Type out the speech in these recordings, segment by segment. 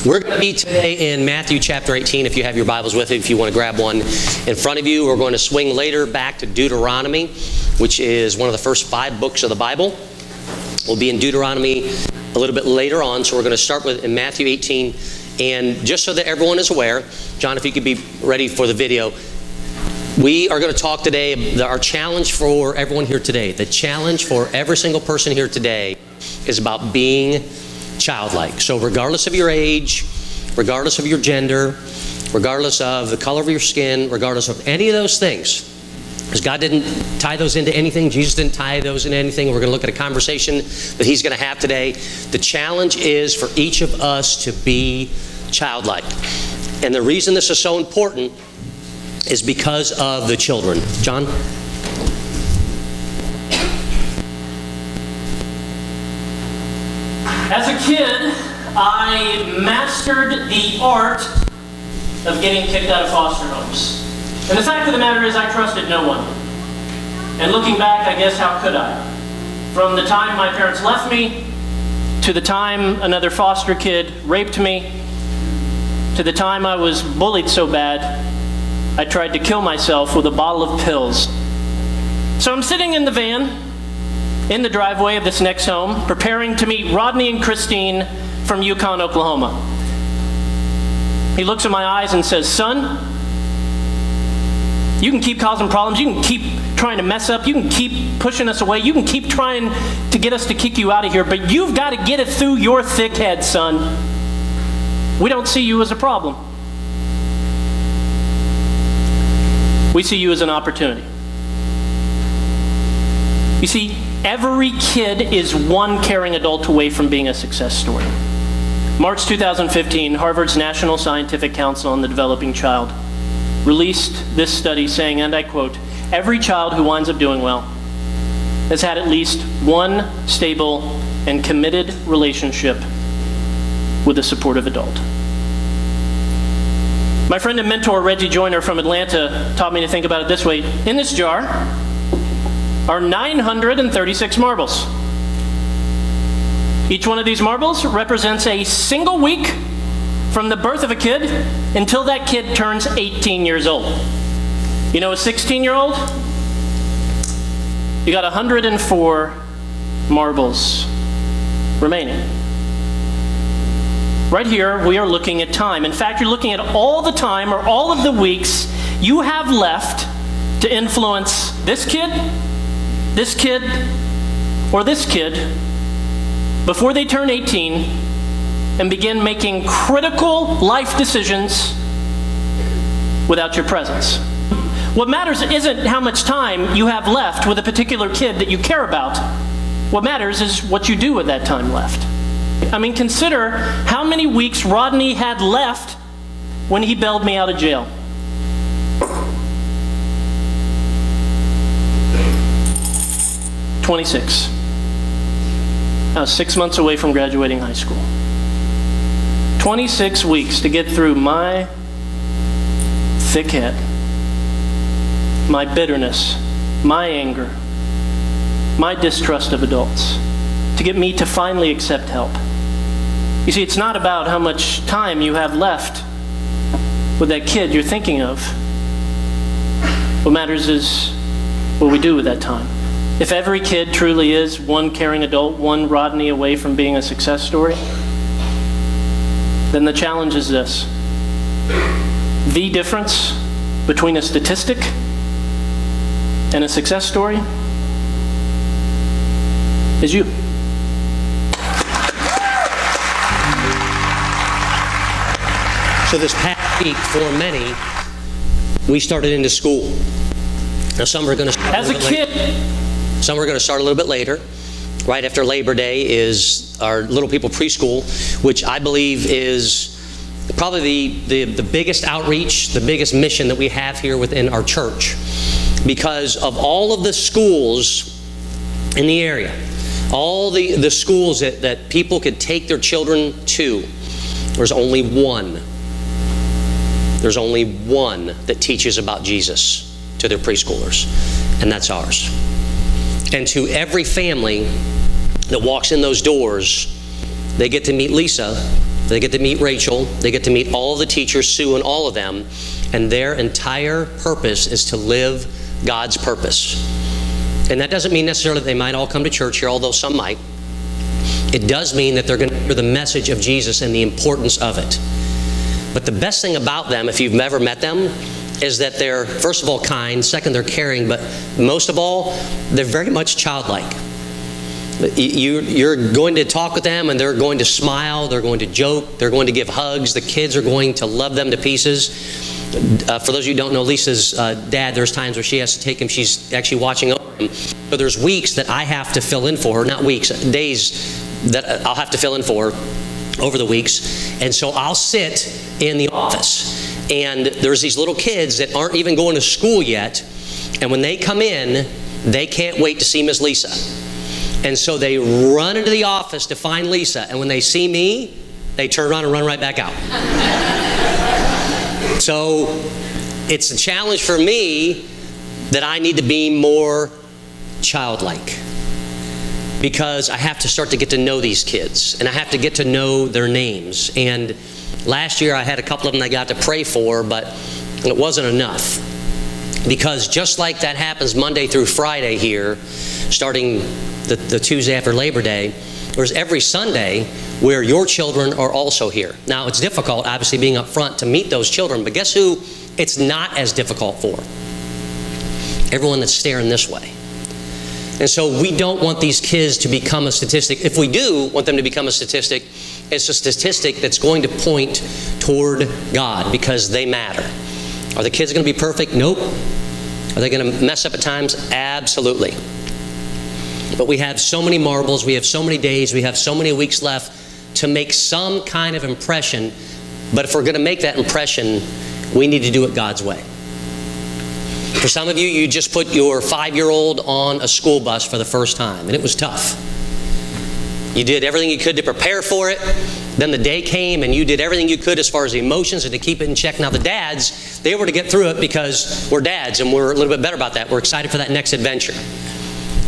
We're going to be today in Matthew chapter 18, if you have your Bibles with you, if you want to grab one in front of you. We're going to swing later back to Deuteronomy, which is one of the first 5 books of the Bible. We'll be in Deuteronomy a little bit later on, so we're going to start with in Matthew 18. And just so that everyone is aware, John, if you could be ready for the video, we are going to talk today, our challenge for everyone here today, the challenge for every single person here today is about being childlike. So regardless of your age, regardless of your gender, regardless of the color of your skin, regardless of any of those things, because God didn't tie those into anything, Jesus didn't tie those into anything. We're going to look at a conversation that he's going to have today. The challenge is for each of us to be childlike. And the reason this is so important is because of the children. John? As a kid, I mastered the art of getting kicked out of foster homes. And the fact of the matter is I trusted no one. And looking back, I guess how could I? From the time my parents left me, to the time another foster kid raped me, to the time I was bullied so bad, I tried to kill myself with a bottle of pills. So I'm sitting in the van, in the driveway of this next home, preparing to meet Rodney and Christine from Yukon, Oklahoma. He looks in my eyes and says, "Son, you can keep causing problems, you can keep trying to mess up, you can keep pushing us away, you can keep trying to get us to kick you out of here, but you've got to get it through your thick head, son. We don't see you as a problem. We see you as an opportunity." You see, every kid is one caring adult away from being a success story. March 2015, Harvard's National Scientific Council on the Developing Child released this study saying, and I quote, "Every child who winds up doing well has had at least one stable and committed relationship with a supportive adult." My friend and mentor, Reggie Joyner from Atlanta, taught me to think about it this way. In this jar are 936 marbles. Each one of these marbles represents a single week from the birth of a kid until that kid turns 18 years old. You know, a 16-year-old? You got 104 marbles remaining. Right here, we are looking at time. In fact, you're looking at all the time or all of the weeks you have left to influence this kid, or this kid before they turn 18 and begin making critical life decisions without your presence. What matters isn't how much time you have left with a particular kid that you care about. What matters is what you do with that time left. I mean, consider how many weeks Rodney had left when he bailed me out of jail. 26. I was 6 months away from graduating high school. 26 weeks to get through my thick head, my bitterness, my anger, my distrust of adults, to get me to finally accept help. You see, it's not about how much time you have left with that kid you're thinking of. What matters is what we do with that time. If every kid truly is one caring adult, one Rodney away from being a success story, then the challenge is this. The difference between a statistic and a success story is you. So this past week, for many, we started into school. Now some are going to start As a kid, some are going to start a little bit later. Right after Labor Day is our Little People Preschool, which I believe is probably the biggest outreach, the biggest mission that we have here within our church. Because of all of the schools in the area, all the schools that people could take their children to, there's only one. There's only one that teaches about Jesus to their preschoolers, and that's ours. And to every family that walks in those doors, they get to meet Lisa They get to meet Rachel. They get to meet all of the teachers, Sue and all of them. And their entire purpose is to live God's purpose. And that doesn't mean necessarily that they might all come to church here, although some might. It does mean that they're going to hear the message of Jesus and the importance of it. But the best thing about them, if you've never met them, is that they're, first of all, kind. Second, they're caring. But most of all, they're very much childlike. You're going to talk with them, and they're going to smile. They're going to joke. They're going to give hugs. The kids are going to love them to pieces. For those of you who don't know Lisa's dad, there's times where she has to take him. She's actually watching over him. But there's weeks that I have to fill in for her. Not weeks, days that I'll have to fill in for her over the weeks. And so I'll sit in the office. And there's these little kids that aren't even going to school yet. And when they come in, they can't wait to see Miss Lisa. And so they run into the office to find Lisa. And when they see me, they turn around and run right back out. So it's a challenge for me that I need to be more childlike, because I have to start to get to know these kids, and I have to get to know their names. And last year I had a couple of them I got to pray for, but it wasn't enough. Because just like that happens Monday through Friday here, starting the Tuesday after Labor Day, there's every Sunday where your children are also here. Now, it's difficult, obviously, being up front to meet those children, but guess who it's not as difficult for? Everyone that's staring this way. And so we don't want these kids to become a statistic. If we do want them to become a statistic, it's a statistic that's going to point toward God, because they matter. Are the kids going to be perfect? Nope. Are they going to mess up at times? Absolutely. But we have so many marbles, we have so many days, we have so many weeks left to make some kind of impression. But if we're going to make that impression, we need to do it God's way. For some of you, you just put your 5-year-old on a school bus for the first time, and it was tough. You did everything you could to prepare for it. Then the day came, and you did everything you could as far as the emotions and to keep it in check. Now the dads, they were to get through it because we're dads, and we're a little bit better about that. We're excited for that next adventure.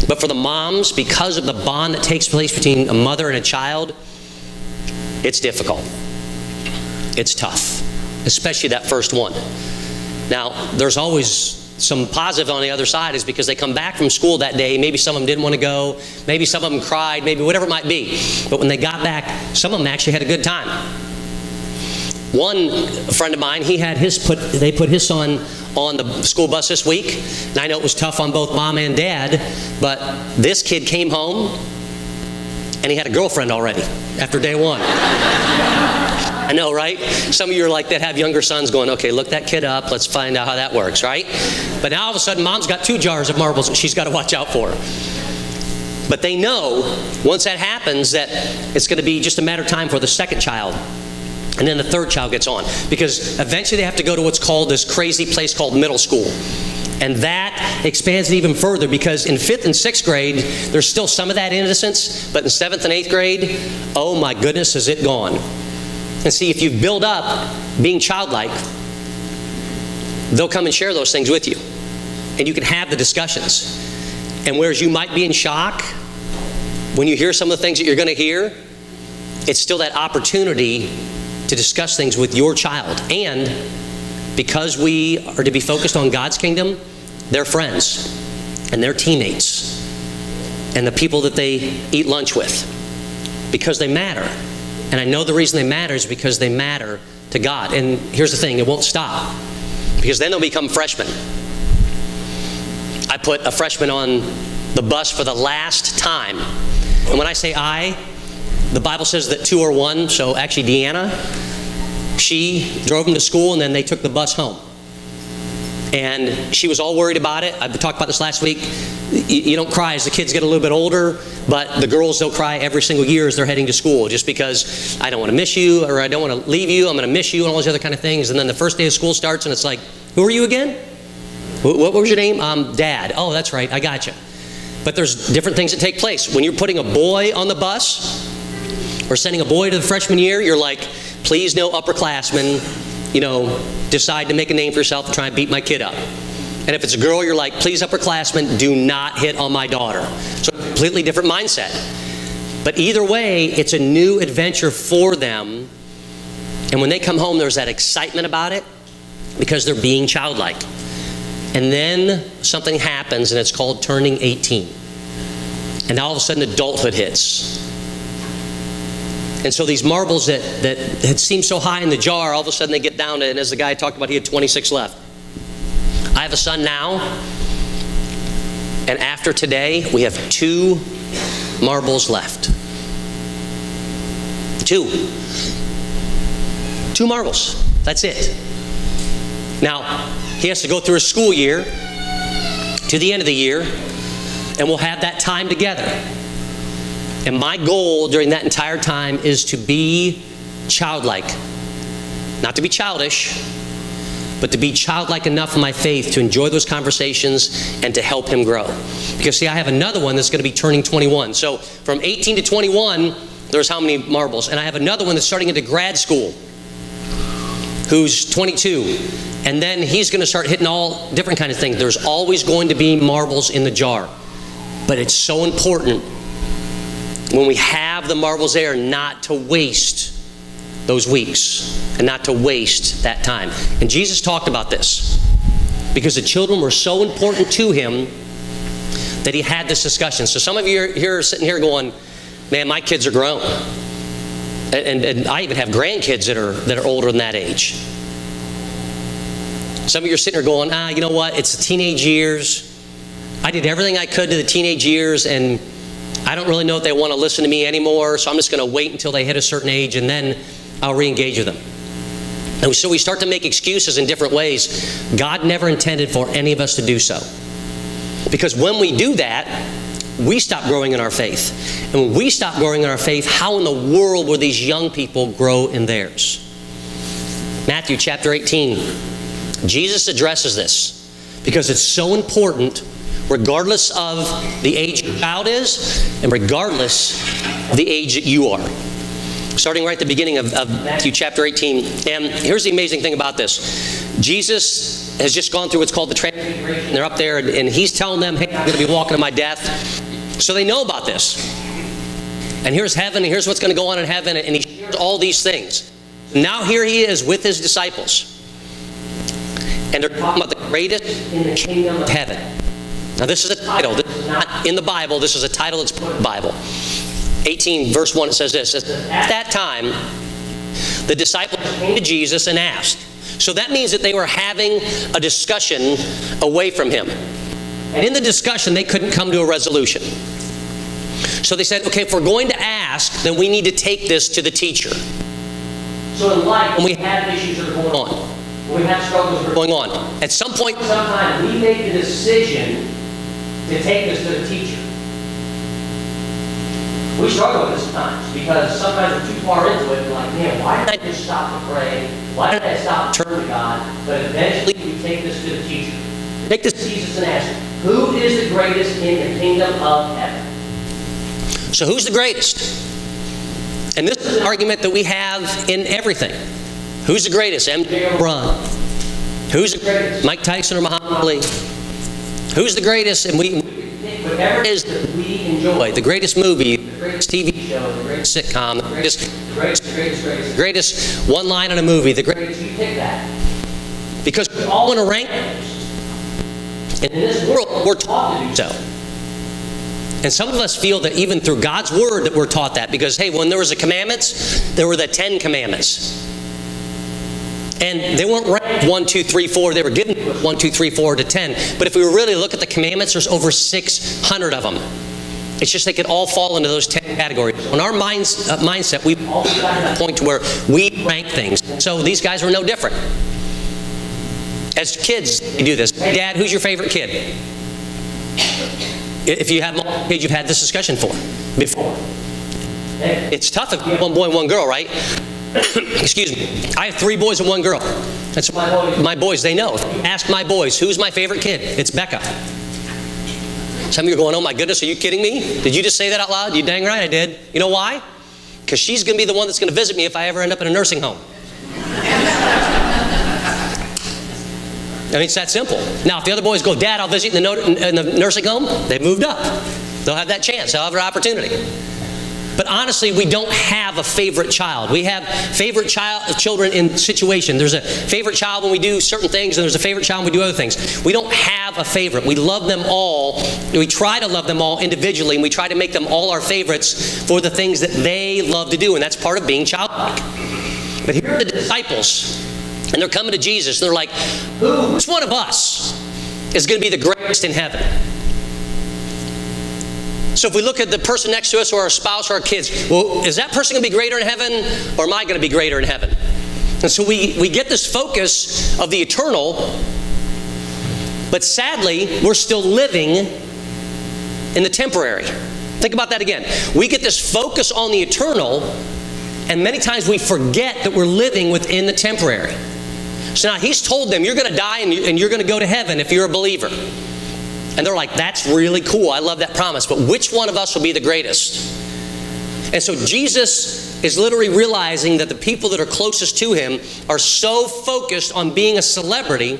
But for the moms, because of the bond that takes place between a mother and a child, it's difficult. It's tough, especially that first one. Now, there's always some positive on the other side, is because they come back from school that day. Maybe some of them didn't want to go. Maybe some of them cried. Maybe whatever it might be. But when they got back, some of them actually had a good time. One friend of mine, they put his son on the school bus this week. And I know it was tough on both mom and dad, but this kid came home and he had a girlfriend already after day one. I know, right? Some of you are like that, have younger sons going, okay, look that kid up. Let's find out how that works, right? But now all of a sudden, mom's got 2 jars of marbles and she's got to watch out for her. But they know once that happens that it's going to be just a matter of time for the second child. And then the third child gets on. Because eventually they have to go to what's called this crazy place called middle school. And that expands it even further, because in 5th and 6th grade, there's still some of that innocence. But in 7th and 8th grade, oh my goodness, is it gone. And see, if you build up being childlike, they'll come and share those things with you. And you can have the discussions. And whereas you might be in shock when you hear some of the things that you're going to hear, it's still that opportunity to discuss things with your child. And because we are to be focused on God's kingdom, they're friends and they're teammates and the people that they eat lunch with, because they matter. And I know the reason they matter is because they matter to God. And here's the thing, it won't stop, because then they'll become freshmen. I put a freshman on the bus for the last time. And when I say the Bible says that 2 are 1. So actually Deanna, she drove him to school and then they took the bus home. And she was all worried about it. I talked about this last week. You don't cry as the kids get a little bit older, but the girls, they'll cry every single year as they're heading to school, just because I don't want to miss you, or I don't want to leave you, I'm going to miss you, and all those other kind of things. And then the first day of school starts and it's like, who are you again? What was your name? Dad. Oh, that's right, I got you. But there's different things that take place. When you're putting a boy on the bus or sending a boy to the freshman year, you're like, please no upperclassmen, decide to make a name for yourself and try and beat my kid up. And if it's a girl, you're like, please upperclassmen, do not hit on my daughter. So completely different mindset. But either way, it's a new adventure for them. And when they come home, there's that excitement about it because they're being childlike. And then something happens, and it's called turning 18. And all of a sudden, adulthood hits. And so these marbles that had seemed so high in the jar, all of a sudden they get down to, and as the guy talked about, he had 26 left. I have a son now, and after today, we have 2 marbles left. 2 marbles. That's it. Now, he has to go through a school year to the end of the year, and we'll have that time together. And my goal during that entire time is to be childlike. Not to be childish, but to be childlike enough in my faith to enjoy those conversations and to help him grow. Because see, I have another one that's going to be turning 21. So from 18 to 21, there's how many marbles? And I have another one that's starting into grad school, who's 22. And then he's going to start hitting all different kinds of things. There's always going to be marbles in the jar. But it's so important when we have the marbles there not to waste those weeks and not to waste that time. And Jesus talked about this because the children were so important to him that he had this discussion. So some of you are here sitting here going, man, my kids are grown. And I even have grandkids that are older than that age. Some of you are sitting here going, you know what? It's the teenage years. I did everything I could to the teenage years, and I don't really know if they want to listen to me anymore, so I'm just going to wait until they hit a certain age, and then I'll re-engage with them. And so we start to make excuses in different ways. God never intended for any of us to do so. Because when we do that, we stop growing in our faith. And when we stop growing in our faith, how in the world will these young people grow in theirs? Matthew chapter 18. Jesus addresses this because it's so important regardless of the age your child is and regardless of the age that you are. Starting right at the beginning of Matthew chapter 18. And here's the amazing thing about this. Jesus has just gone through what's called the Transfiguration. They're up there and he's telling them, hey, I'm going to be walking to my death. So they know about this. And here's heaven, and here's what's going to go on in heaven, and he shares all these things. Now here he is with his disciples. And they're talking about the greatest in the kingdom of heaven. Now this is a title. This is not in the Bible. This is a title that's put in the Bible. 18 verse 1, it says this. At that time, the disciples came to Jesus and asked. So that means that they were having a discussion away from him. And in the discussion, they couldn't come to a resolution. So they said, okay, if we're going to ask, then we need to take this to the teacher. So in life, when we have issues that are going on, when we have struggles that are going on, at some point, sometime, we make the decision to take this to the teacher. We struggle with this sometimes because sometimes we're too far into it. We're like, man, why did I just stop to pray? Why did I stop to turn to God? But eventually, we take this to the teacher. Take this to Jesus and ask, who is the greatest in the kingdom of heaven? So who's the greatest? And this is an argument that we have in everything. Who's the greatest? MJ or LeBron? Who's the greatest? Mike Tyson or Muhammad Ali? Who's the greatest? And we pick whatever it is that we enjoy. The greatest movie, the greatest TV show, the greatest sitcom, the greatest one line in a movie, the greatest. We pick that. Because we all want to rank those. And in this world, we're taught to do so. And some of us feel that even through God's Word that we're taught that. Because, hey, when there was the commandments, there were the 10 commandments. And they weren't ranked 1, 2, 3, 4. They were given 1, 2, 3, 4 to 10. But if we really look at the commandments, there's over 600 of them. It's just they could all fall into those 10 categories. In our mindset, we've all gotten to the point to where we rank things. So these guys were no different. As kids, you do this. Hey, Dad, who's your favorite kid? If you have multiple kids, you've had this discussion before. It's tough if you have one boy and one girl, right? Excuse me. I have 3 boys and 1 girl. That's my boys. They know. Ask my boys, who's my favorite kid? It's Becca. Some of you are going, oh my goodness, are you kidding me? Did you just say that out loud? You dang right I did. You know why? Because she's going to be the one that's going to visit me if I ever end up in a nursing home. I mean, it's that simple. Now, if the other boys go, Dad, I'll visit you in the nursing home, they've moved up. They'll have that chance. They'll have an opportunity. But honestly, we don't have a favorite child. We have favorite children in situation. There's a favorite child when we do certain things, and there's a favorite child when we do other things. We don't have a favorite. We love them all. We try to love them all individually, and we try to make them all our favorites for the things that they love to do, and that's part of being childlike. But here are the disciples, and they're coming to Jesus, and they're like, which one of us is going to be the greatest in heaven? So if we look at the person next to us, or our spouse, or our kids, well, is that person going to be greater in heaven, or am I going to be greater in heaven? And so we get this focus of the eternal, but sadly, we're still living in the temporary. Think about that again. We get this focus on the eternal, and many times we forget that we're living within the temporary. So now he's told them, you're going to die and you're going to go to heaven if you're a believer. And they're like, that's really cool. I love that promise. But which one of us will be the greatest? And so Jesus is literally realizing that the people that are closest to him are so focused on being a celebrity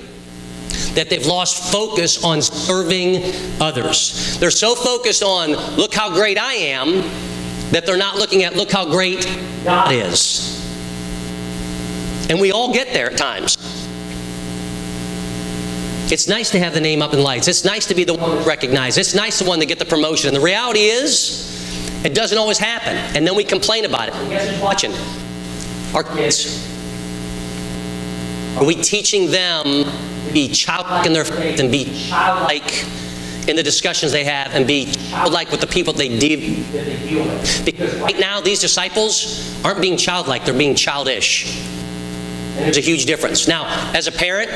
that they've lost focus on serving others. They're so focused on, look how great I am, that they're not looking at, look how great God is. And we all get there at times. It's nice to have the name up in lights. It's nice to be the one recognized. It's nice the one to get the promotion. And the reality is, it doesn't always happen. And then we complain about it. And guess who's watching? Our kids. Are we teaching them to be childlike in their faith and be childlike in the discussions they have and be childlike with the people they deal with? Because right now, these disciples aren't being childlike. They're being childish. And there's a huge difference. Now, as a parent,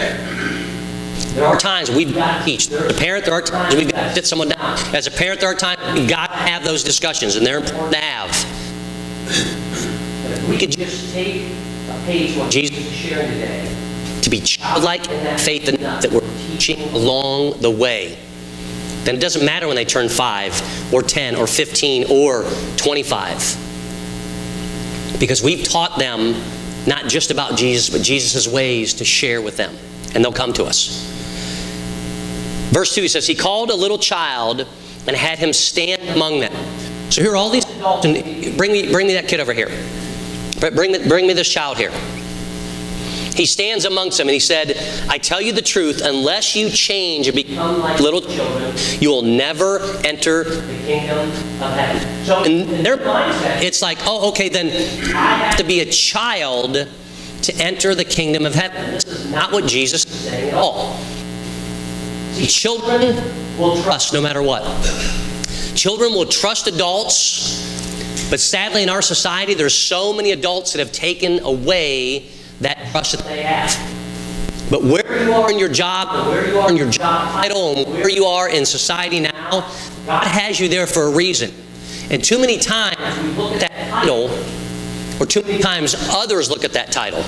there are times we've got to teach. As a parent, there are times we've got to sit someone down. As a parent, there are times we've got to have those discussions, and they're important to have. But if we could just take a page what Jesus is sharing today to be childlike in that faith and that we're teaching along the way, then it doesn't matter when they turn 5 or 10 or 15 or 25. Because we've taught them not just about Jesus, but Jesus' ways to share with them. And they'll come to us. Verse 2, he says, he called a little child and had him stand among them. So here are all these adults, and bring me that kid over here. Bring me this child here. He stands amongst them and he said, I tell you the truth, unless you change and become like little children, you will never enter the kingdom of heaven. So in their mindset, it's like, oh, okay, then I have to be a child to enter the kingdom of heaven. This is not what Jesus is saying at all. See, children will trust no matter what. Children will trust adults, but sadly in our society, there's so many adults that have taken away that trust that they have. But where you are in your job, and where you are in your job title, and where you are in society now, God has you there for a reason. And too many times we look at that title, or too many times others look at that title.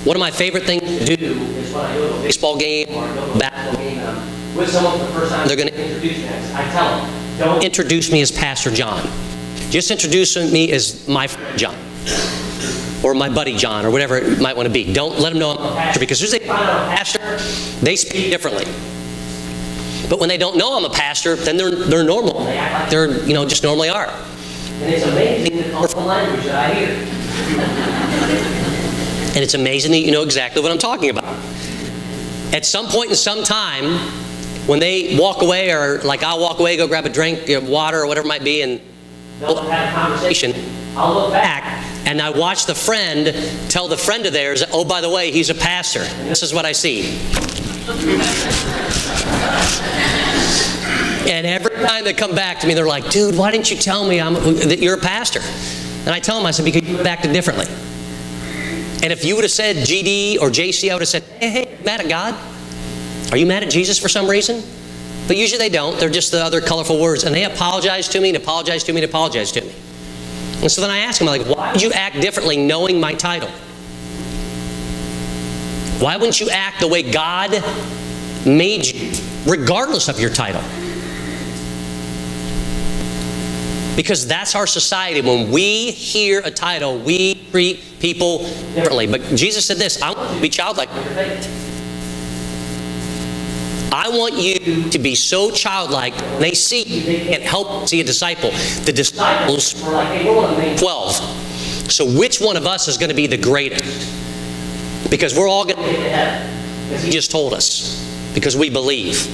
One of my favorite things to do is when I go to a baseball game or a basketball game with someone for the first time, they're going to introduce me. I tell them, don't introduce me as Pastor John. Just introduce me as my friend John, or my buddy John, or whatever it might want to be. Don't let them know I'm a pastor, because as soon as they find out I'm a pastor, they speak differently. But when they don't know I'm a pastor, then they're normal. They act like they're, just normally are. And it's amazing the colorful language that I hear. And it's amazing that you know exactly what I'm talking about. At some point in some time, when they walk away, or like I'll walk away, go grab a drink, water, or whatever it might be, and they'll have a conversation, I'll look back, and I watch the friend tell the friend of theirs, oh, by the way, he's a pastor. And this is what I see. And every time they come back to me, they're like, dude, why didn't you tell me that you're a pastor? And I tell them, I said, because you acted differently. And if you would have said GD or JC, I would have said, hey, mad at God? Are you mad at Jesus for some reason? But usually they don't. They're just the other colorful words. And they apologize to me and apologize to me and apologize to me. And so then I ask them, why would you act differently knowing my title? Why wouldn't you act the way God made you, regardless of your title? Because that's our society. When we hear a title, we treat people differently. But Jesus said this, I want you to be childlike. I want you to be so childlike, when they see you, they can't help see a disciple. The disciples were like, hey, we're one of the 12. So which one of us is going to be the greatest? Because we're all going to get to heaven. Because he just told us. Because we believe.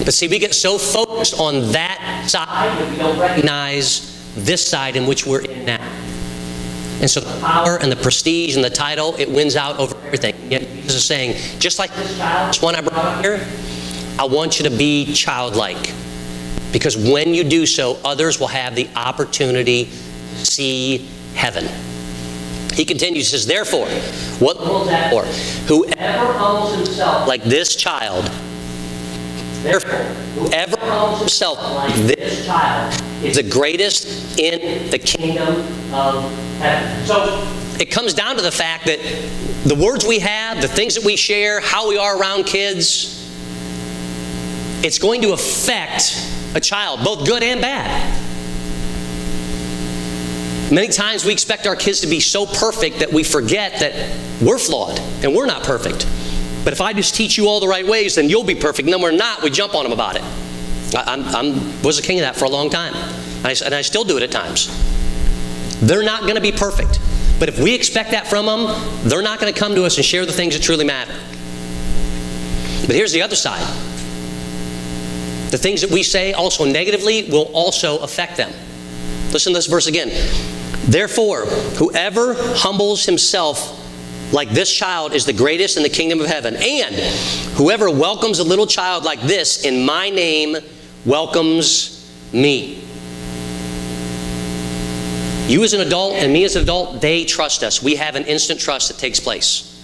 But see, we get so focused on that side that we don't recognize this side in which we're in now. And so the power and the prestige and the title, it wins out over everything. Yet Jesus is saying, just like this child, this one I brought up here, I want you to be childlike. Because when you do so, others will have the opportunity to see heaven. He continues, he says, therefore, what the world's at for? Whoever humbles himself like this child, therefore, whoever humbles himself like this child is the greatest in the kingdom of heaven. So it comes down to the fact that the words we have, the things that we share, how we are around kids, it's going to affect a child, both good and bad. Many times we expect our kids to be so perfect that we forget that we're flawed and we're not perfect. But if I just teach you all the right ways, then you'll be perfect. And then we're not, we jump on them about it. I was a king of that for a long time. And I still do it at times. They're not going to be perfect. But if we expect that from them, they're not going to come to us and share the things that truly matter. But here's the other side. The things that we say also negatively will also affect them. Listen to this verse again. Therefore, whoever humbles himself like this child is the greatest in the kingdom of heaven. And whoever welcomes a little child like this in my name welcomes me. You as an adult and me as an adult, they trust us. We have an instant trust that takes place.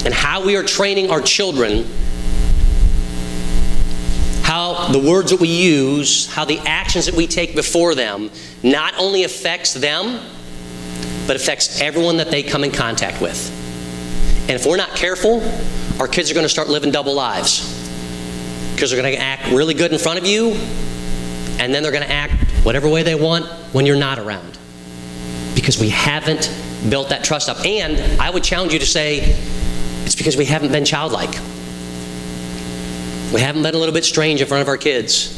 And how we are training our children, how the words that we use, how the actions that we take before them, not only affects them, but affects everyone that they come in contact with. And if we're not careful, our kids are going to start living double lives. Because they're going to act really good in front of you, and then they're going to act whatever way they want when you're not around. Because we haven't built that trust up. And I would challenge you to say, it's because we haven't been childlike. We haven't been a little bit strange in front of our kids.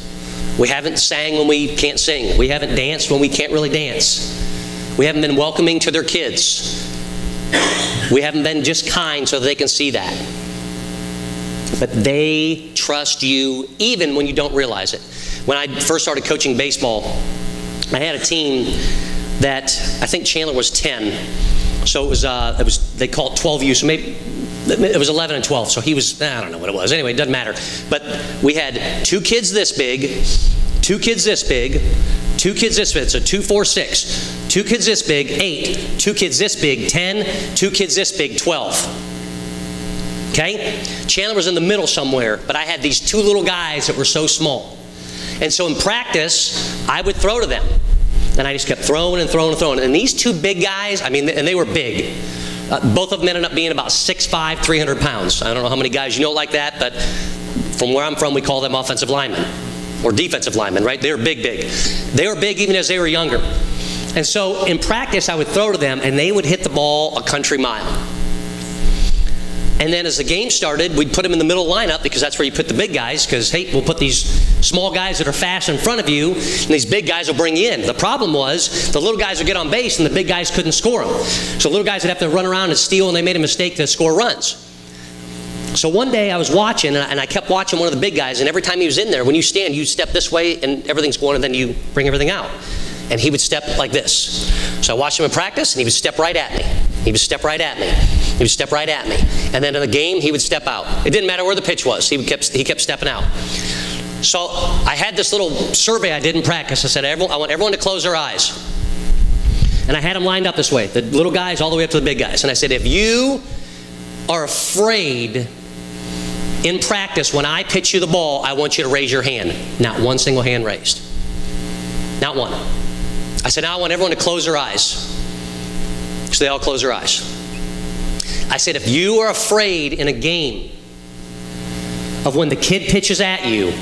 We haven't sang when we can't sing. We haven't danced when we can't really dance. We haven't been welcoming to their kids. We haven't been just kind so that they can see that. But they trust you even when you don't realize it. When I first started coaching baseball, I had a team that I think Chandler was 10. So it was they call it 12U. So maybe it was 11 and 12. So he was, I don't know what it was. Anyway, it doesn't matter. But we had 2 kids this big, 2 kids this big, 2 kids this big, so 2, 4, 6. 2 kids this big, 8. 2 kids this big, 10. 2 kids this big, 12. Okay? Chandler was in the middle somewhere, but I had these 2 little guys that were so small. And so in practice, I would throw to them. And I just kept throwing and throwing and throwing. And these 2 big guys, and they were big. Both of them ended up being about 6'5", 300 pounds. I don't know how many guys you know like that, but from where I'm from, we call them offensive linemen. Or defensive linemen, right? They were big. They were big even as they were younger. And so in practice, I would throw to them, and they would hit the ball a country mile. And then as the game started, we'd put them in the middle lineup because that's where you put the big guys, because, hey, we'll put these small guys that are fast in front of you, and these big guys will bring you in. The problem was the little guys would get on base, and the big guys couldn't score them. So little guys would have to run around and steal, and they made a mistake to score runs. So one day I was watching, and I kept watching one of the big guys, and every time he was in there, when you stand, you step this way, and everything's going, and then you bring everything out. And he would step like this. So I watched him in practice, and he would step right at me. He would step right at me. He would step right at me. And then in the game, he would step out. It didn't matter where the pitch was. He kept stepping out. So I had this little survey I did in practice. I said, I want everyone to close their eyes. And I had them lined up this way, the little guys all the way up to the big guys. And I said, if you are afraid in practice when I pitch you the ball, I want you to raise your hand. Not one single hand raised. Not one. I said, now I want everyone to close their eyes. So they all close their eyes. I said, if you are afraid in a game of when the kid pitches at you,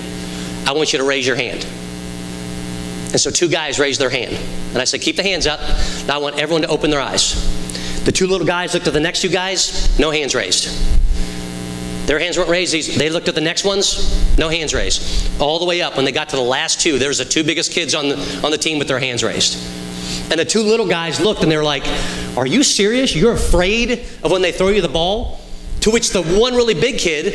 I want you to raise your hand. And so 2 guys raised their hand. And I said, keep the hands up. Now I want everyone to open their eyes. The 2 little guys looked at the next 2 guys, no hands raised. Their hands weren't raised. They looked at the next ones, no hands raised. All the way up, when they got to the last two, there's the two biggest kids on the team with their hands raised. And the two little guys looked and they were like, are you serious? You're afraid of when they throw you the ball? To which the one really big kid,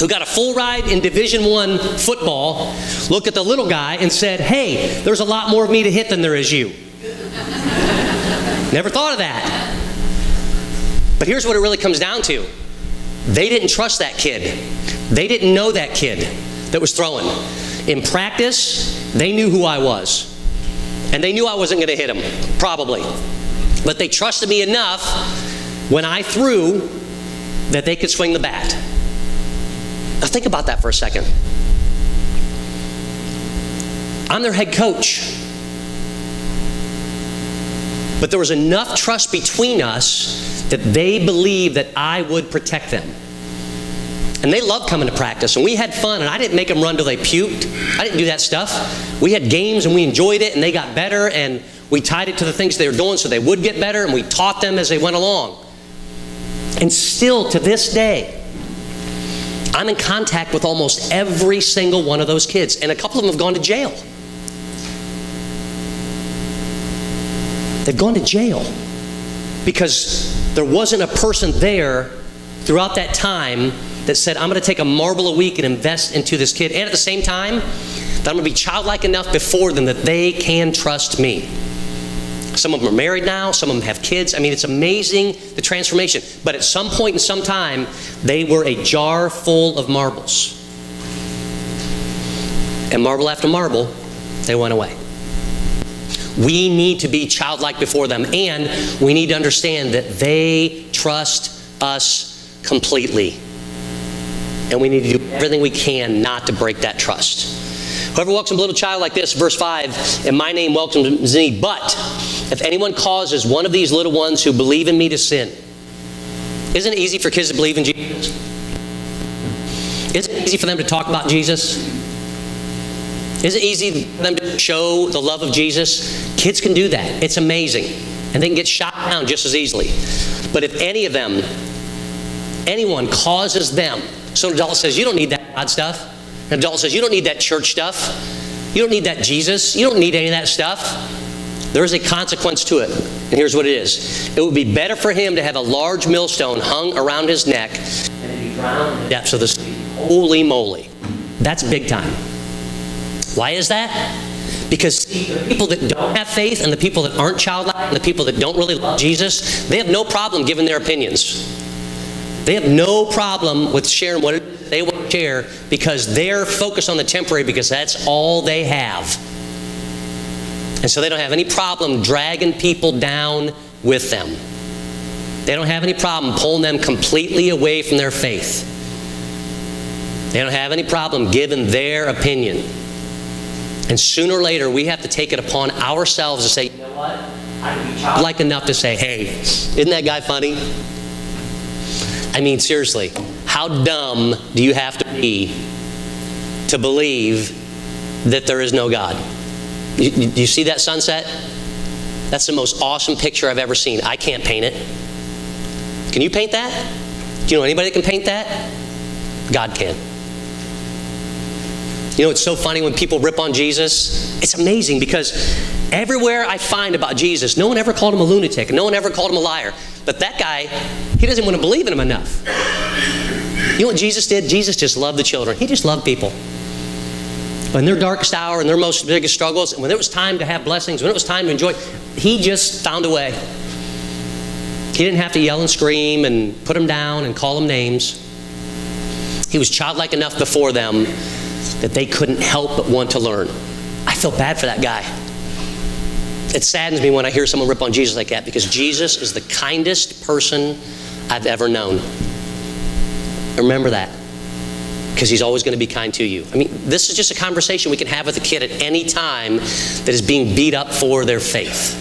who got a full ride in Division I football, looked at the little guy and said, hey, there's a lot more of me to hit than there is you. Never thought of that. But here's what it really comes down to. They didn't trust that kid. They didn't know that kid that was throwing. In practice, they knew who I was. And they knew I wasn't going to hit him, probably. But they trusted me enough when I threw that they could swing the bat. Now think about that for a second. I'm their head coach. But there was enough trust between us that they believed that I would protect them. And they loved coming to practice, and we had fun, and I didn't make them run till they puked. I didn't do that stuff. We had games, and we enjoyed it, and they got better, and we tied it to the things they were doing so they would get better, and we taught them as they went along. And still, to this day, I'm in contact with almost every single one of those kids, and a couple of them have gone to jail. They've gone to jail because there wasn't a person there throughout that time that said, I'm going to take a marble a week and invest into this kid. And at the same time, that I'm going to be childlike enough before them that they can trust me. Some of them are married now. Some of them have kids. I mean, it's amazing, the transformation. But at some point in some time, they were a jar full of marbles. And marble after marble, they went away. We need to be childlike before them, and we need to understand that they trust us completely. And we need to do everything we can not to break that trust. Whoever welcomes a little child like this, verse 5, in my name welcomes me, but if anyone causes one of these little ones who believe in me to sin. Isn't it easy for kids to believe in Jesus? Isn't it easy for them to talk about Jesus? Is it easy for them to show the love of Jesus? Kids can do that. It's amazing. And they can get shot down just as easily. But if anyone causes them, so an adult says, you don't need that God stuff. An adult says, you don't need that church stuff. You don't need that Jesus. You don't need any of that stuff. There is a consequence to it. And here's what it is. It would be better for him to have a large millstone hung around his neck and to be drowned in the depths of the sea. Holy moly. That's big time. Why is that? Because the people that don't have faith and the people that aren't childlike and the people that don't really love Jesus, they have no problem giving their opinions. They have no problem with sharing what they want to share because they're focused on the temporary because that's all they have. And so they don't have any problem dragging people down with them. They don't have any problem pulling them completely away from their faith. They don't have any problem giving their opinion. And sooner or later, we have to take it upon ourselves to say, you know what? I can be childlike enough to say, hey, isn't that guy funny? I mean, seriously, how dumb do you have to be to believe that there is no God? Do you see that sunset? That's the most awesome picture I've ever seen. I can't paint it. Can you paint that? Do you know anybody that can paint that? God can. You know, it's so funny when people rip on Jesus. It's amazing because everywhere I find about Jesus, no one ever called him a lunatic. No one ever called him a liar. But that guy, he doesn't want to believe in him enough. You know what Jesus did? Jesus just loved the children. He just loved people. In their darkest hour and their most biggest struggles, and when it was time to have blessings, when it was time to enjoy, he just found a way. He didn't have to yell and scream and put them down and call them names. He was childlike enough before them that they couldn't help but want to learn. I feel bad for that guy. It saddens me when I hear someone rip on Jesus like that because Jesus is the kindest person I've ever known. Remember that, because he's always going to be kind to you. I mean, this is just a conversation we can have with a kid at any time that is being beat up for their faith.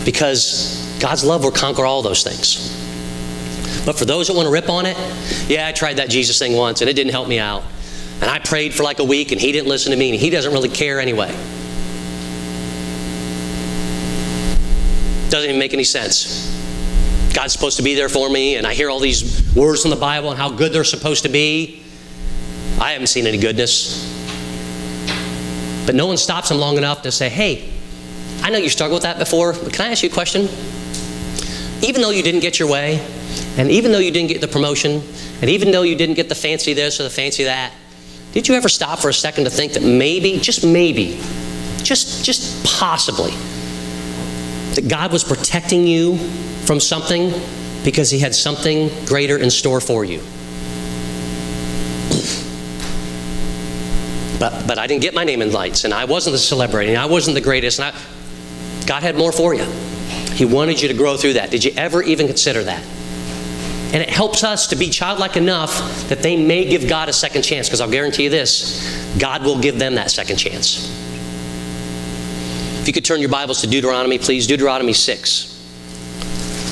Because God's love will conquer all those things. But for those that want to rip on it, yeah, I tried that Jesus thing once and it didn't help me out. And I prayed for like a week and he didn't listen to me and he doesn't really care anyway. Doesn't even make any sense. God's supposed to be there for me, and I hear all these words from the Bible and how good they're supposed to be. I haven't seen any goodness. But no one stops them long enough to say, hey, I know you struggled with that before, but can I ask you a question? Even though you didn't get your way, and even though you didn't get the promotion, and even though you didn't get the fancy this or the fancy that, did you ever stop for a second to think that maybe, just possibly, that God was protecting you from something because He had something greater in store for you? But I didn't get my name in lights, and I wasn't the celebrity, and I wasn't the greatest, and God had more for you. He wanted you to grow through that. Did you ever even consider that? And it helps us to be childlike enough that they may give God a second chance, because I'll guarantee you this, God will give them that second chance. If you could turn your Bibles to Deuteronomy, please. Deuteronomy 6,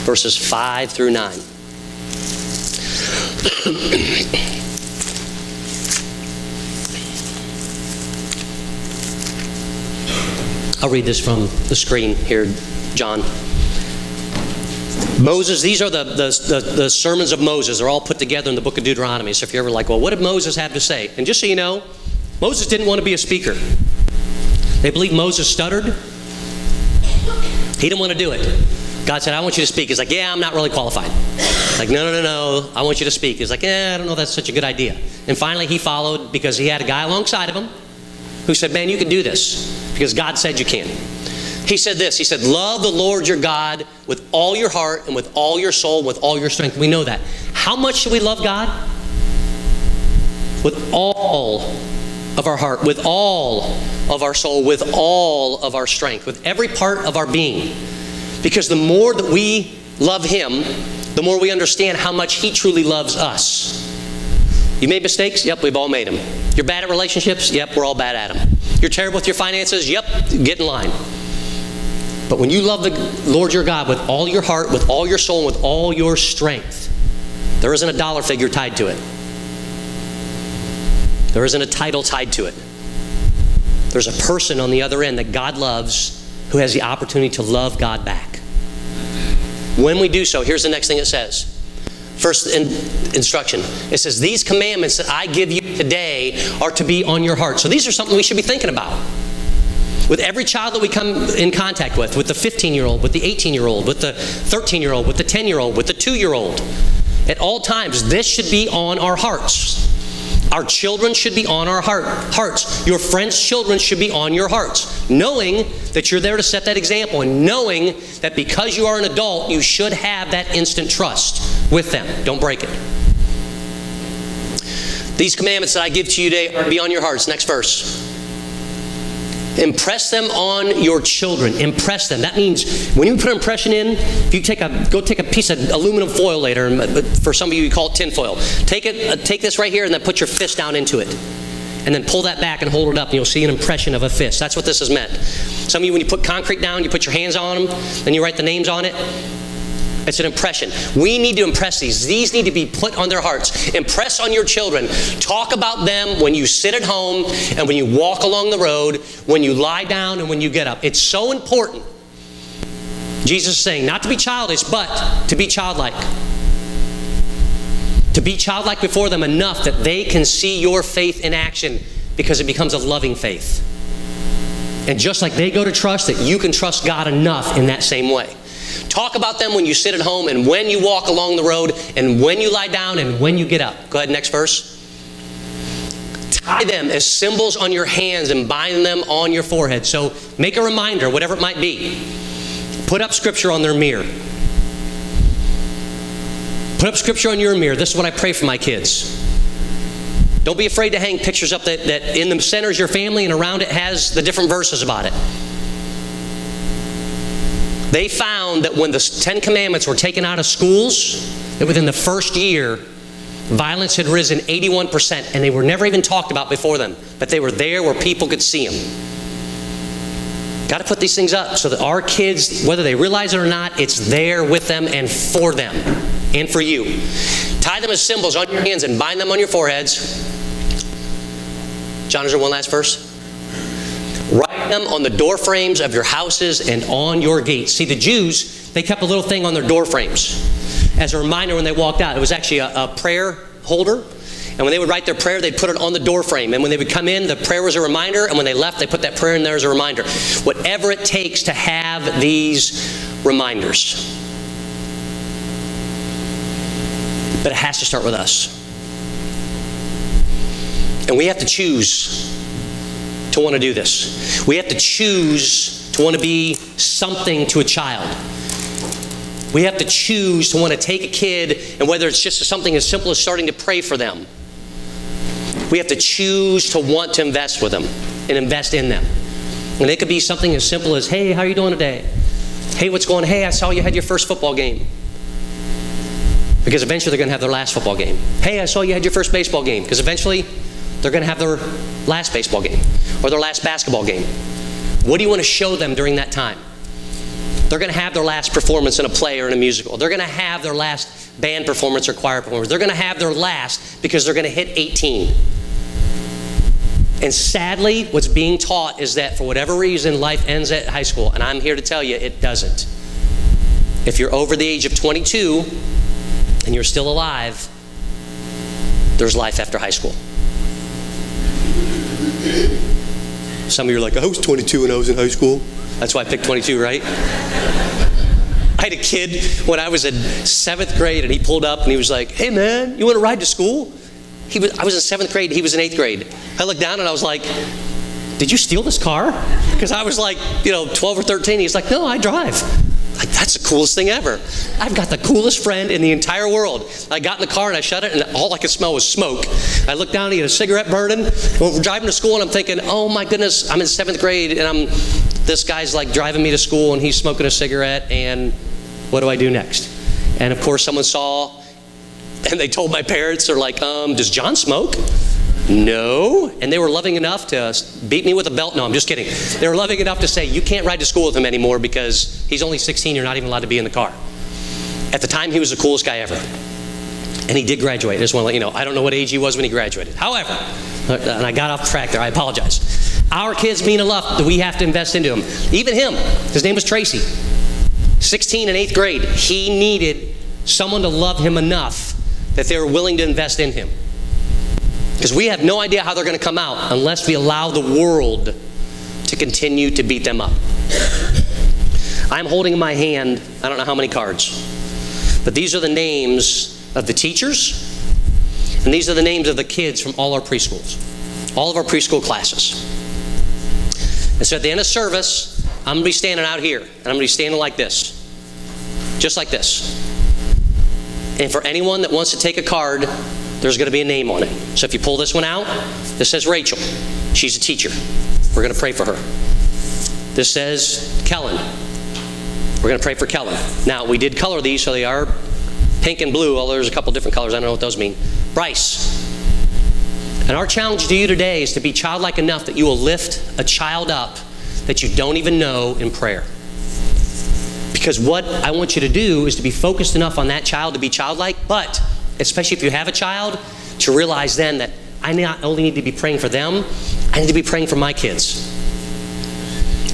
verses 5 through 9. I'll read this from the screen here, John. Moses, these are the sermons of Moses. They're all put together in the book of Deuteronomy. So if you're ever like, well, what did Moses have to say? And just so you know, Moses didn't want to be a speaker. They believe Moses stuttered. He didn't want to do it. God said, I want you to speak. He's like, yeah, I'm not really qualified. Like, no, I want you to speak. He's like, I don't know if that's such a good idea. And finally he followed because he had a guy alongside of him who said, man, you can do this because God said you can. He said this, he said, love the Lord your God with all your heart and with all your soul, and with all your strength. We know that. How much should we love God? With all of our heart, with all of our soul, with all of our strength, with every part of our being. Because the more that we love Him, the more we understand how much He truly loves us. You made mistakes? Yep, we've all made them. You're bad at relationships? Yep, we're all bad at them. You're terrible with your finances? Yep, get in line. But when you love the Lord your God with all your heart, with all your soul, and with all your strength, there isn't a dollar figure tied to it. There isn't a title tied to it. There's a person on the other end that God loves who has the opportunity to love God back. When we do so, here's the next thing it says. First instruction. It says, these commandments that I give you today are to be on your heart. So these are something we should be thinking about. With every child that we come in contact with the 15-year-old, with the 18-year-old, with the 13-year-old, with the 10-year-old, with the 2-year-old, at all times, this should be on our hearts. Our children should be on our hearts. Your friends' children should be on your hearts. Knowing that you're there to set that example, and knowing that because you are an adult, you should have that instant trust with them. Don't break it. These commandments that I give to you today are to be on your hearts. Next verse. Impress them on your children. Impress them. That means when you put an impression in, if you go take a piece of aluminum foil later, and for some of you call it tin foil. Take this right here and then put your fist down into it. And then pull that back and hold it up and you'll see an impression of a fist. That's what this is meant. Some of you, when you put concrete down, you put your hands on them, then you write the names on it. It's an impression. We need to impress these. These need to be put on their hearts. Impress on your children. Talk about them when you sit at home and when you walk along the road, when you lie down and when you get up. It's so important. Jesus is saying not to be childish, but to be childlike. To be childlike before them enough that they can see your faith in action, because it becomes a loving faith. And just like they go to trust, that you can trust God enough in that same way. Talk about them when you sit at home and when you walk along the road and when you lie down and when you get up. Go ahead, next verse. Tie them as symbols on your hands and bind them on your forehead. So make a reminder, whatever it might be. Put up scripture on their mirror. Put up scripture on your mirror. This is what I pray for my kids. Don't be afraid to hang pictures up that in the center is your family and around it has the different verses about it. They found that when the 10 Commandments were taken out of schools, that within the first year, violence had risen 81%, and they were never even talked about before them, but they were there where people could see them. Got to put these things up so that our kids, whether they realize it or not, it's there with them and for them and for you. Tie them as symbols on your hands and bind them on your foreheads. John, is there one last verse? Write them on the door frames of your houses and on your gates. See, the Jews, they kept a little thing on their door frames as a reminder when they walked out. It was actually a prayer holder. And when they would write their prayer, they'd put it on the door frame. And when they would come in, the prayer was a reminder. And when they left, they put that prayer in there as a reminder. Whatever it takes to have these reminders. But it has to start with us. And we have to choose to want to do this. We have to choose to want to be something to a child. We have to choose to want to take a kid, and whether it's just something as simple as starting to pray for them, we have to choose to want to invest with them and invest in them. And it could be something as simple as, hey, how are you doing today? Hey, what's going on? Hey, I saw you had your first football game. Because eventually they're going to have their last football game. Hey, I saw you had your first baseball game. Because eventually they're going to have their last baseball game or their last basketball game. What do you want to show them during that time? They're going to have their last performance in a play or in a musical. They're going to have their last band performance or choir performance. They're going to have their last because they're going to hit 18. And sadly, what's being taught is that for whatever reason, life ends at high school. And I'm here to tell you, it doesn't. If you're over the age of 22 and you're still alive, there's life after high school. Some of you are like, I was 22 when I was in high school. That's why I picked 22, right? I had a kid when I was in 7th grade, and he pulled up and he was like, hey man, you want to ride to school? I was in 7th grade, he was in 8th grade. I looked down and I was like, did you steal this car? Because I was like, 12 or 13. He's like, no, I drive. Like, that's the coolest thing ever. I've got the coolest friend in the entire world. I got in the car and I shut it, and all I could smell was smoke. I looked down and he had a cigarette burning. We're driving to school and I'm thinking, oh my goodness, I'm in 7th grade and this guy's like driving me to school and he's smoking a cigarette, and what do I do next? And of course someone saw and they told my parents, they're like, does John smoke? No. And they were loving enough to beat me with a belt. No, I'm just kidding. They were loving enough to say, you can't ride to school with him anymore because he's only 16. You're not even allowed to be in the car. At the time, he was the coolest guy ever. And he did graduate. I just want to let you know, I don't know what age he was when he graduated. However, and I got off track there, I apologize. Our kids mean enough that we have to invest into them. Even him, his name was Tracy. 16 in 8th grade. He needed someone to love him enough that they were willing to invest in him. Because we have no idea how they're going to come out unless we allow the world to continue to beat them up. I'm holding in my hand, I don't know how many cards, but these are the names of the teachers, and these are the names of the kids from all our preschools, all of our preschool classes. And so at the end of service, I'm going to be standing out here, and I'm going to be standing like this, just like this. And for anyone that wants to take a card, there's going to be a name on it. So if you pull this one out, this says Rachel. She's a teacher. We're going to pray for her. This says Kellen. We're going to pray for Kellen. Now, we did color these, so they are pink and blue, although there's a couple different colors. I don't know what those mean. Bryce. And our challenge to you today is to be childlike enough that you will lift a child up that you don't even know in prayer. Because what I want you to do is to be focused enough on that child to be childlike, but especially if you have a child, to realize then that I not only need to be praying for them, I need to be praying for my kids.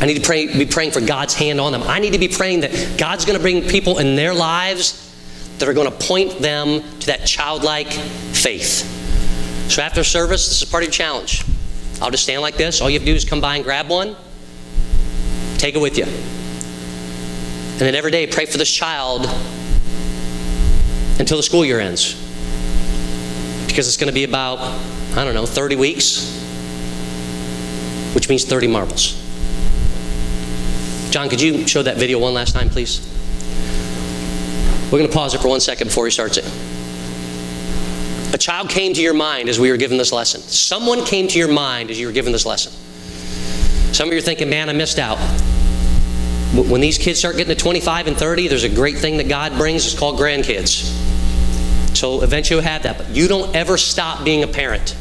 I need to be praying for God's hand on them. I need to be praying that God's going to bring people in their lives that are going to point them to that childlike faith. So after service, this is part of your challenge. I'll just stand like this. All you have to do is come by and grab one. Take it with you. And then every day, pray for this child until the school year ends. Because it's going to be about, 30 weeks, which means 30 marbles. John, could you show that video one last time, please? We're going to pause it for 1 second before he starts it. A child came to your mind as we were given this lesson. Someone came to your mind as you were given this lesson. Some of you are thinking, man, I missed out. When these kids start getting to 25 and 30, there's a great thing that God brings. It's called grandkids. So eventually you'll have that. But you don't ever stop being a parent.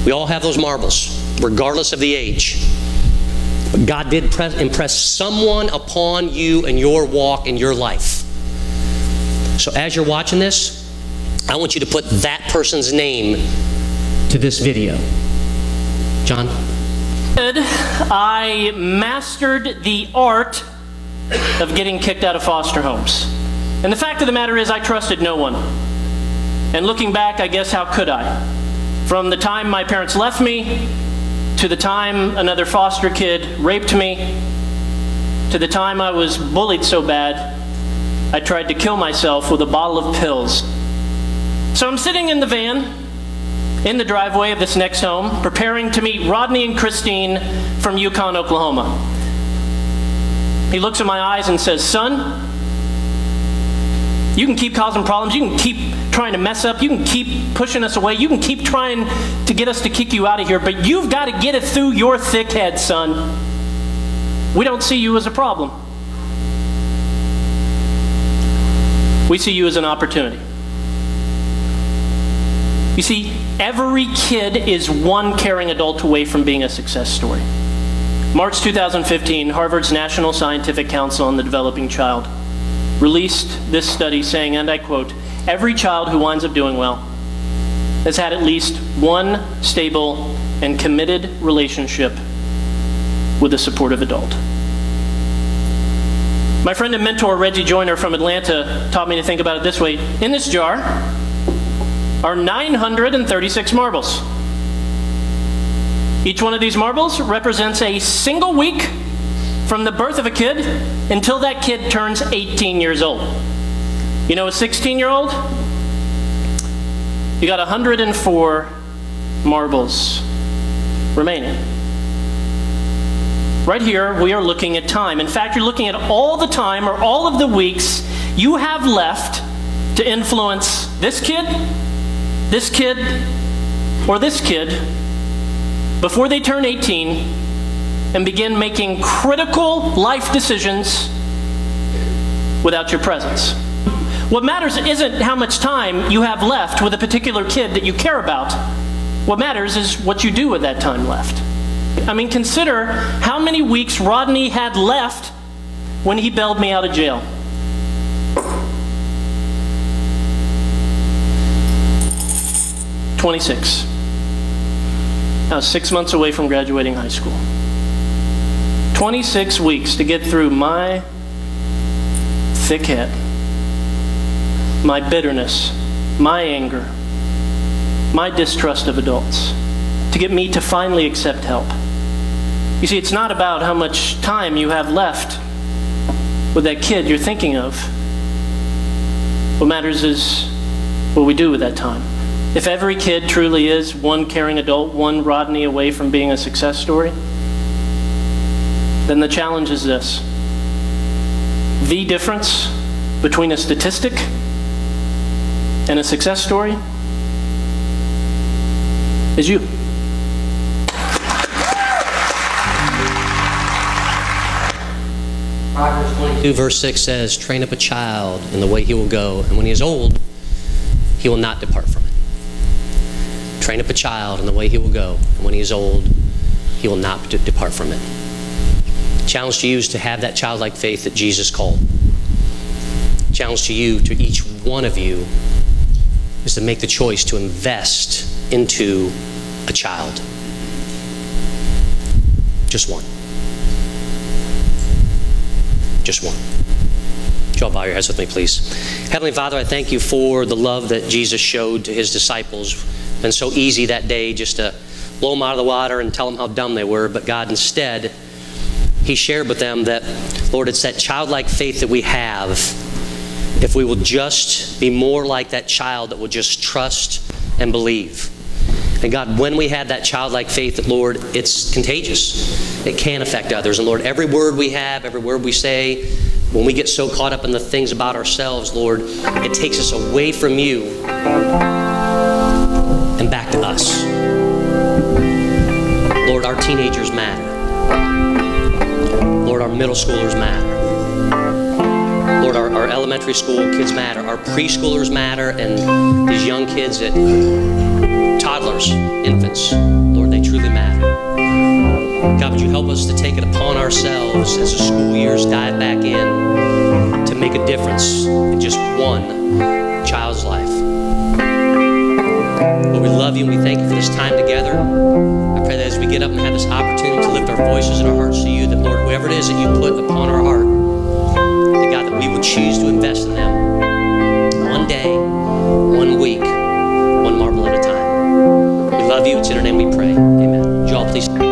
We all have those marbles, regardless of the age. But God did impress someone upon you in your walk, in your life. So as you're watching this, I want you to put that person's name to this video. John? I mastered the art of getting kicked out of foster homes. And the fact of the matter is I trusted no one. And looking back, I guess how could I? From the time my parents left me, to the time another foster kid raped me, to the time I was bullied so bad, I tried to kill myself with a bottle of pills. So I'm sitting in the van, in the driveway of this next home, preparing to meet Rodney and Christine from Yukon, Oklahoma. He looks in my eyes and says, "Son, you can keep causing problems, you can keep trying to mess up, you can keep pushing us away, you can keep trying to get us to kick you out of here, but you've got to get it through your thick head, son. We don't see you as a problem. We see you as an opportunity." You see, every kid is one caring adult away from being a success story. March 2015, Harvard's National Scientific Council on the Developing Child released this study saying, and I quote, "Every child who winds up doing well has had at least one stable and committed relationship with a supportive adult." My friend and mentor, Reggie Joyner from Atlanta, taught me to think about it this way. In this jar are 936 marbles. Each one of these marbles represents a single week from the birth of a kid until that kid turns 18 years old. You know, a 16-year-old, you got 104 marbles remaining. Right here, we are looking at time. In fact, you're looking at all the time or all of the weeks you have left to influence this kid, or this kid before they turn 18 and begin making critical life decisions without your presence. What matters isn't how much time you have left with a particular kid that you care about. What matters is what you do with that time left. I mean, consider how many weeks Rodney had left when he bailed me out of jail. 26. I was 6 months away from graduating high school. 26 weeks to get through my thick head, my bitterness, my anger, my distrust of adults, to get me to finally accept help. You see, it's not about how much time you have left with that kid you're thinking of. What matters is what we do with that time. If every kid truly is one caring adult, one Rodney away from being a success story, then the challenge is this. The difference between a statistic and a success story is you. Proverbs 22, verse 6 says, "Train up a child in the way he will go, and when he is old, he will not depart from it." Train up a child in the way he will go, and when he is old, he will not depart from it. Challenge to you is to have that childlike faith that Jesus called. Challenge to you, to each one of you, is to make the choice to invest into a child. Just one. Just one. Would you all bow your heads with me, please? Heavenly Father, I thank you for the love that Jesus showed to his disciples. It's been so easy that day just to blow them out of the water and tell them how dumb they were, but God, instead, he shared with them that, Lord, it's that childlike faith that we have. If we will just be more like that child that will just trust and believe. And God, when we have that childlike faith, that, Lord, it's contagious. It can affect others. And Lord, every word we have, every word we say, when we get so caught up in the things about ourselves, Lord, it takes us away from you and back to us. Lord, our teenagers matter. Lord, our middle schoolers matter. Lord, our elementary school kids matter. Our preschoolers matter. And these young kids, toddlers, infants, Lord, they truly matter. God, would you help us to take it upon ourselves as the school years dive back in to make a difference in just one child's life. Lord, we love you and we thank you for this time together. I pray that as we get up and have this opportunity to lift our voices and our hearts to you, that Lord, whoever it is that you put upon our heart, that God, that we would choose to invest in them one day, 1 week, one marble at a time. We love you. It's in your name we pray. Amen. Would you all please...